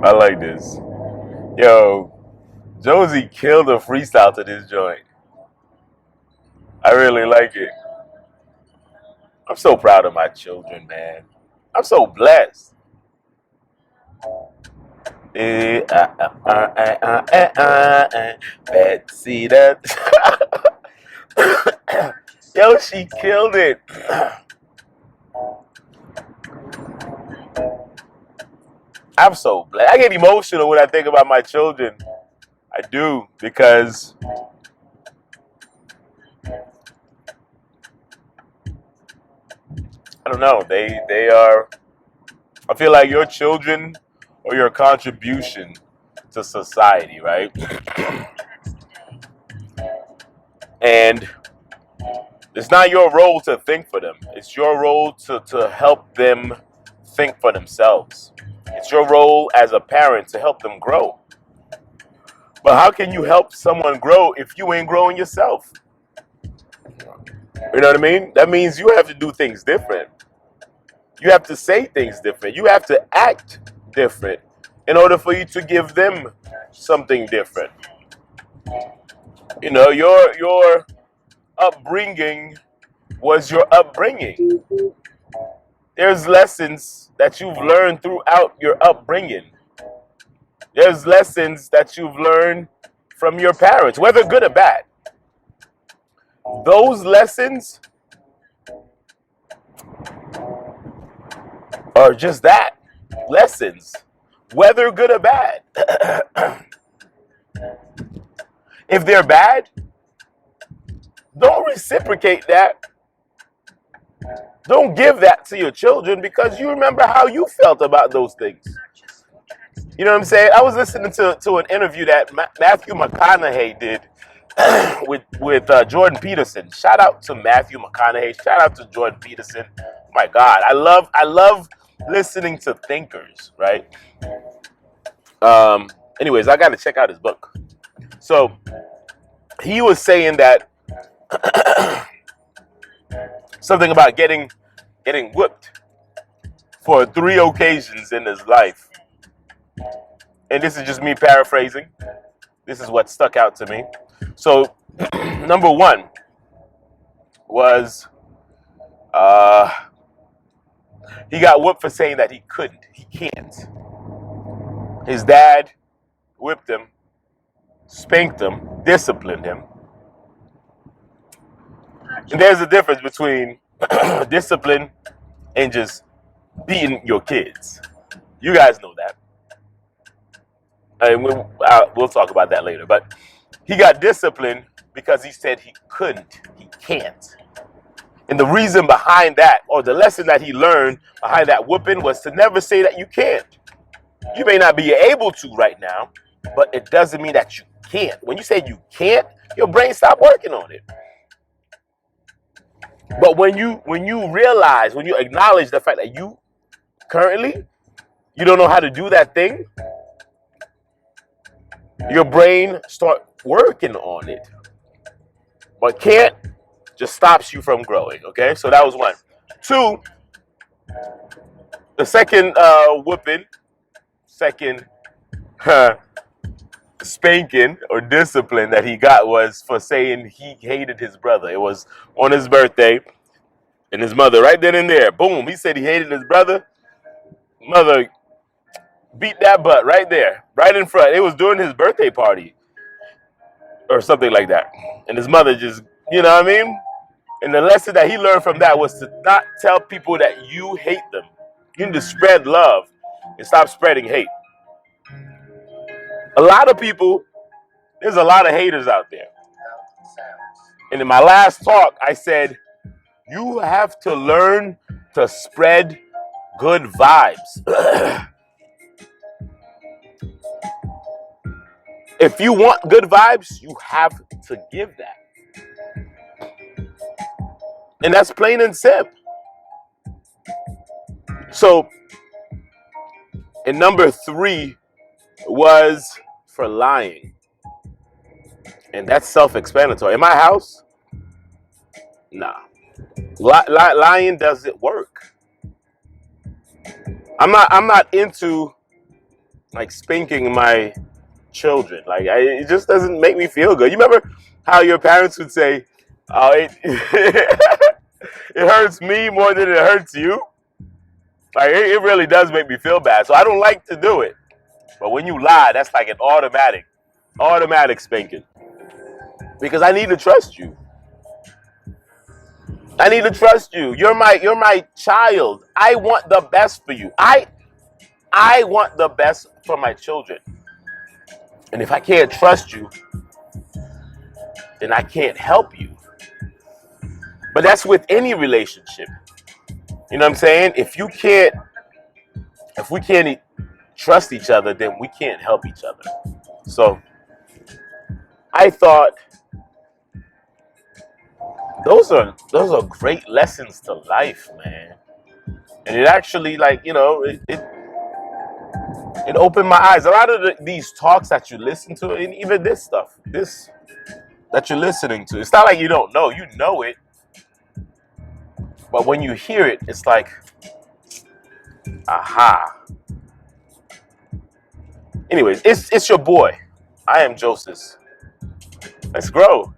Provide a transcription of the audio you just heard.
I like this. Yo, Josie killed a freestyle to this joint. I really like it. I'm so proud of my children, man. I'm so blessed. Betsy, that. Yo, she killed it. I'm so blessed. I get emotional when I think about my children. I do because I don't know. They are. I feel like your children or your contribution to society, right? And it's not your role to think for them. It's your role to help them think for themselves. It's your role as a parent to help them grow. But how can you help someone grow if you ain't growing yourself? You know what I mean? That means you have to do things different. You have to say things different. You have to act different in order for you to give them something different. You know, your upbringing was your upbringing. There's lessons that you've learned throughout your upbringing. There's lessons that you've learned from your parents, whether good or bad. Those lessons are just that, lessons, whether good or bad. If they're bad, don't reciprocate that. Don't give that to your children because you remember how you felt about those things. You know what I'm saying? I was listening to an interview that Matthew McConaughey did with Jordan Peterson. Shout out to Matthew McConaughey. Shout out to Jordan Peterson. My God, I love listening to thinkers, right? Anyways, I got to check out his book. So he was saying that something about getting whipped for 3 occasions in his life. And this is just me paraphrasing. This is what stuck out to me. So, number 1 was he got whooped for saying that he couldn't. He can't. His dad whipped him, spanked him, disciplined him. And there's a difference between discipline and just beating your kids. You guys know that. And we'll talk about that later. But he got disciplined because he said he couldn't. He can't. And the reason behind that, or the lesson that he learned behind that whooping, was to never say that you can't. You may not be able to right now, but it doesn't mean that you can't. When you say you can't, your brain stopped working on it. But when you realize, when you acknowledge the fact that you currently you don't know how to do that thing, your brain start working on it. But can't just stops you from growing. Okay, so that was 1. 2, the second whooping, second spanking or discipline that he got was for saying he hated his brother. It was on his birthday, and his mother right then and there, boom, he said he hated his brother. Mother beat that butt right there, right in front. It was during his birthday party or something like that. And his mother just, you know what I mean? And the lesson that he learned from that was to not tell people that you hate them. You need to spread love and stop spreading hate. A lot of people, there's a lot of haters out there. And in my last talk, I said, you have to learn to spread good vibes. If you want good vibes, you have to give that. And that's plain and simple. So, and number 3 was for lying. And that's self-explanatory. In my house, nah. Lying doesn't work. I'm not into like spanking my children. Like it just doesn't make me feel good. You remember how your parents would say, "Oh, it it hurts me more than it hurts you." Like it really does make me feel bad. So I don't like to do it. But when you lie, that's like an automatic spanking. Because I need to trust you. I need to trust you. You're my child. I want the best for you. I want the best for my children. And if I can't trust you, then I can't help you. But that's with any relationship. You know what I'm saying? If we can't trust each other, then we can't help each other. So I thought those are great lessons to life, man. And it actually, like, it opened my eyes. A lot of these talks that you listen to, and even this that you're listening to, it's not like you don't know. You know it. But when you hear it, it's like, aha. Anyways, it's your boy. I am Joseph. Let's grow.